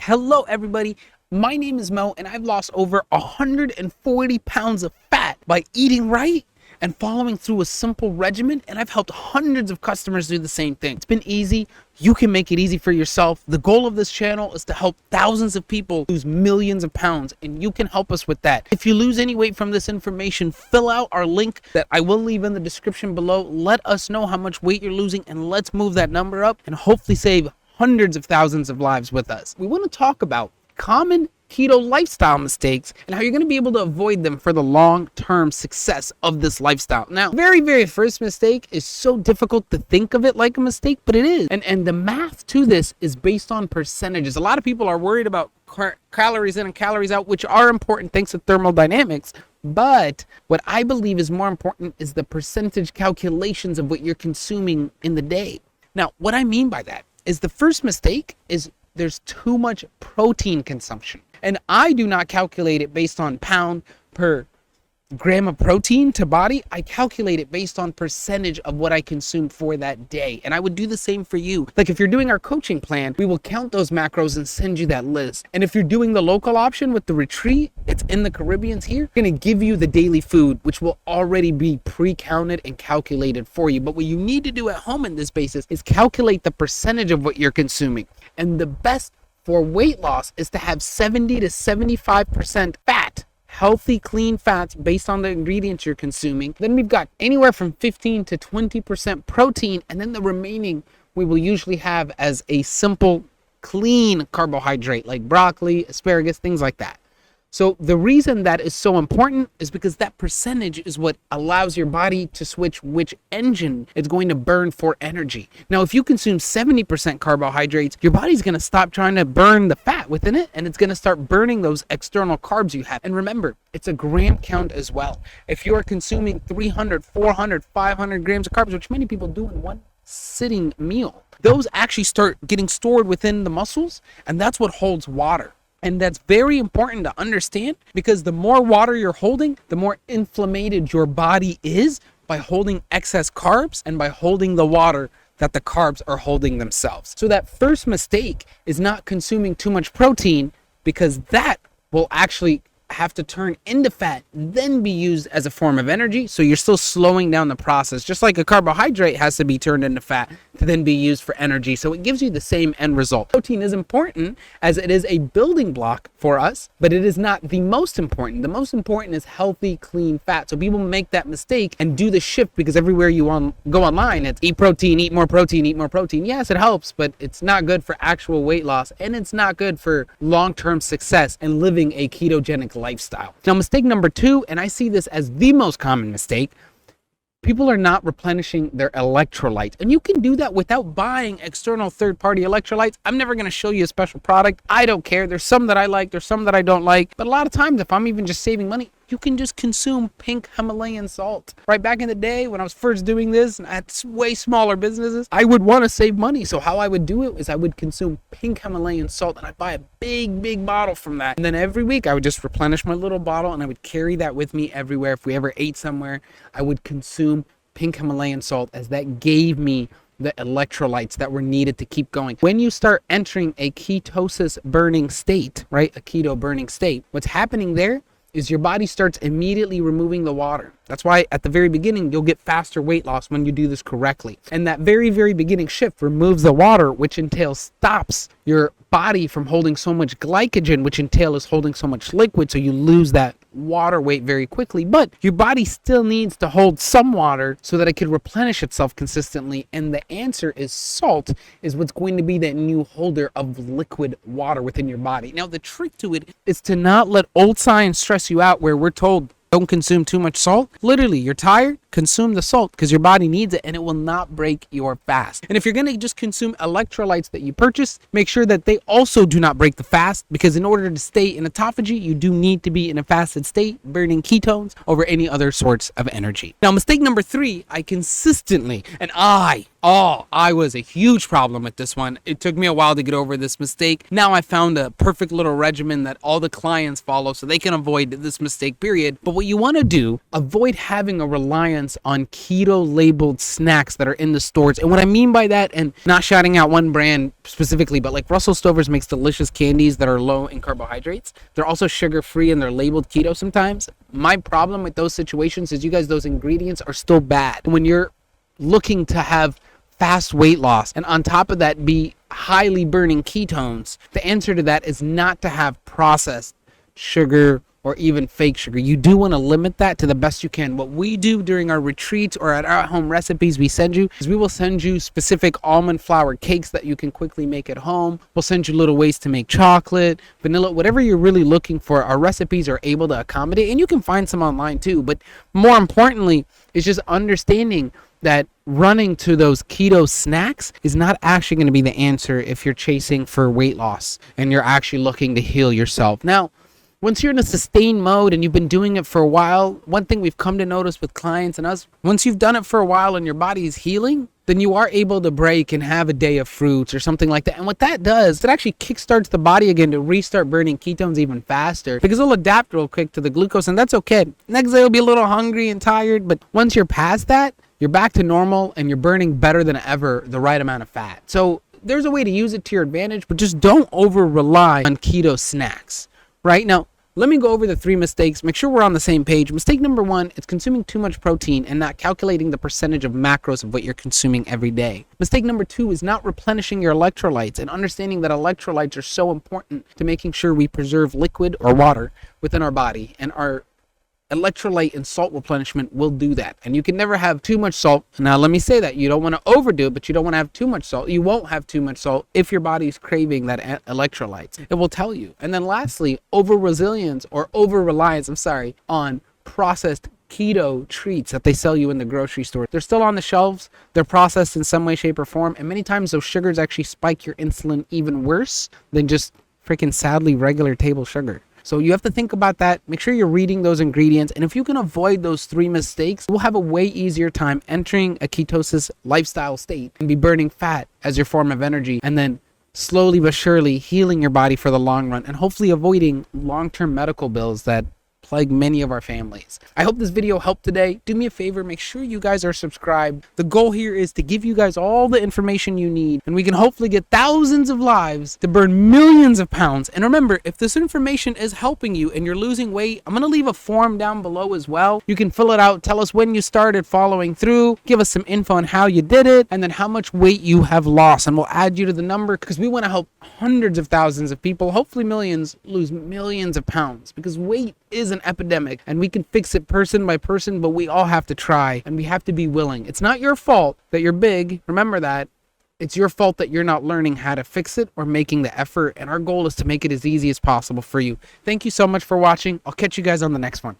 Hello everybody, my name is Mo and I've lost over 140 pounds of fat by eating right and following through a simple regimen, and I've helped hundreds of customers do the same thing. It's been easy. You can make it easy for yourself. The goal of this channel is to help thousands of people lose millions of pounds, and you can help us with that. If you lose any weight from this information, fill out our link that I will leave in the description below. Let us know how much weight you're losing and let's move that number up and hopefully save hundreds of thousands of lives with us. We want to talk about common keto lifestyle mistakes and how you're going to be able to avoid them for the long-term success of this lifestyle. Now, very first mistake is so difficult to think of it like a mistake, but it is. And the math to this is based on percentages. A lot of people are worried about calories in and calories out, which are important thanks to thermodynamics. But what I believe is more important is the percentage calculations of what you're consuming in the day. Now, what I mean by that is the first mistake is there's too much protein consumption. And I do not calculate it based on pound per gram of protein to body. I calculate it based on percentage of what I consume for that day. And I would do the same for you. Like if you're doing our coaching plan, we will count those macros and send you that list. And if you're doing the local option with the retreat, it's in the Caribbeans here, we're going to give you the daily food, which will already be pre-counted and calculated for you. But what you need to do at home in this basis is calculate the percentage of what you're consuming. And the best for weight loss is to have 70 to 75% fat, healthy, clean fats based on the ingredients you're consuming. Then we've got anywhere from 15 to 20% protein, and then the remaining we will usually have as a simple, clean carbohydrate like broccoli, asparagus, things like that. So the reason that is so important is because that percentage is what allows your body to switch which engine it's going to burn for energy. Now, if you consume 70% carbohydrates, your body's going to stop trying to burn the fat within it, and it's going to start burning those external carbs you have. And remember, it's a gram count as well. If you are consuming 300, 400, 500 grams of carbs, which many people do in one sitting meal, those actually start getting stored within the muscles, and that's what holds water. And that's very important to understand, because the more water you're holding, the more inflamed your body is by holding excess carbs and by holding the water that the carbs are holding themselves. So that first mistake is not consuming too much protein, because that will actually have to turn into fat, then be used as a form of energy. So you're still slowing down the process, just like a carbohydrate has to be turned into fat to then be used for energy. So it gives you the same end result. Protein is important as it is a building block for us, but it is not the most important. The most important is healthy, clean fat. So people make that mistake and do the shift, because everywhere you go online, it's eat protein, eat more protein, eat more protein. Yes, it helps, but it's not good for actual weight loss, and it's not good for long-term success and living a ketogenic lifestyle. Now, mistake number 2, and I see this as the most common mistake, people are not replenishing their electrolytes. And you can do that without buying external third-party electrolytes. I'm never going to show you a special product. I don't care. There's some that I like, there's some that I don't like. But a lot of times, if I'm even just saving money, you can just consume pink Himalayan salt. Right back in the day when I was first doing this and I had way smaller businesses, I would want to save money. So how I would do it is I would consume pink Himalayan salt, and I'd buy a big bottle from that. And then every week I would just replenish my little bottle, and I would carry that with me everywhere. If we ever ate somewhere, I would consume pink Himalayan salt, as that gave me the electrolytes that were needed to keep going. When you start entering a ketosis burning state, right? A keto burning state, what's happening there is your body starts immediately removing the water. That's why at the very beginning, you'll get faster weight loss when you do this correctly. And that very beginning shift removes the water, which stops your body from holding so much glycogen, which is holding so much liquid. So you lose that water weight very quickly, but your body still needs to hold some water so that it can replenish itself consistently. And the answer is salt is what's going to be that new holder of liquid water within your body. Now, the trick to it is to not let old science stress you out, where we're told don't consume too much salt. Literally, you're tired, consume the salt, because your body needs it and it will not break your fast. And if you're going to just consume electrolytes that you purchase, make sure that they also do not break the fast, because in order to stay in autophagy, you do need to be in a fasted state, burning ketones over any other sorts of energy. Now, mistake number 3, I consistently, and I Oh, I was a huge problem with this one. It took me a while to get over this mistake. Now I found a perfect little regimen that all the clients follow so they can avoid this mistake, period. But what you want to do, avoid having a reliance on keto labeled snacks that are in the stores. And what I mean by that, and not shouting out one brand specifically, but like Russell Stover's makes delicious candies that are low in carbohydrates. They're also sugar free and they're labeled keto sometimes. My problem with those situations is, you guys, those ingredients are still bad. When you're looking to have fast weight loss and on top of that be highly burning ketones, the answer to that is not to have processed sugar or even fake sugar. You do want to limit that to the best you can. What we do during our retreats or at our home recipes we send you is we will send you specific almond flour cakes that you can quickly make at home. We'll send you little ways to make chocolate, vanilla, whatever you're really looking for. Our recipes are able to accommodate, and you can find some online too. But more importantly, it's just understanding that running to those keto snacks is not actually going to be the answer if you're chasing for weight loss and you're actually looking to heal yourself. Now, once you're in a sustained mode and you've been doing it for a while, one thing we've come to notice with clients and us, once you've done it for a while and your body is healing, then you are able to break and have a day of fruits or something like that. And what that does, it actually kickstarts the body again to restart burning ketones even faster, because it'll adapt real quick to the glucose, and that's okay. Next day you'll be a little hungry and tired, but once you're past that, you're back to normal and you're burning better than ever the right amount of fat. So there's a way to use it to your advantage, but just don't over rely on keto snacks. Right now, let me go over the 3 mistakes. Make sure we're on the same page. Mistake number 1 is consuming too much protein and not calculating the percentage of macros of what you're consuming every day. Mistake number 2 is not replenishing your electrolytes and understanding that electrolytes are so important to making sure we preserve liquid or water within our body, and our electrolyte and salt replenishment will do that. And you can never have too much salt. Now let me say that you don't want to overdo it, but you don't want to have too much salt. You won't have too much salt if your body is craving that electrolytes. It will tell you. And then lastly, over reliance on processed keto treats that they sell you in the grocery store. They're still on the shelves. They're processed in some way, shape, or form, and many times those sugars actually spike your insulin even worse than just freaking sadly regular table sugar. So you have to think about that. Make sure you're reading those ingredients. And if you can avoid those 3 mistakes, we'll have a way easier time entering a ketosis lifestyle state and be burning fat as your form of energy, and then slowly but surely healing your body for the long run, and hopefully avoiding long-term medical bills that plague many of our families. I hope this video helped today. Do me a favor, make sure you guys are subscribed. The goal here is to give you guys all the information you need, and we can hopefully get thousands of lives to burn millions of pounds. And remember, if this information is helping you and you're losing weight, I'm going to leave a form down below as well. You can fill it out, tell us when you started following through, give us some info on how you did it, and then how much weight you have lost, and we'll add you to the number, because we want to help hundreds of thousands of people, hopefully millions, lose millions of pounds, because weight is an epidemic and we can fix it person by person, but we all have to try and we have to be willing. It's not your fault that you're big. Remember that. It's your fault that you're not learning how to fix it or making the effort. And our goal is to make it as easy as possible for you. Thank you so much for watching. I'll catch you guys on the next one.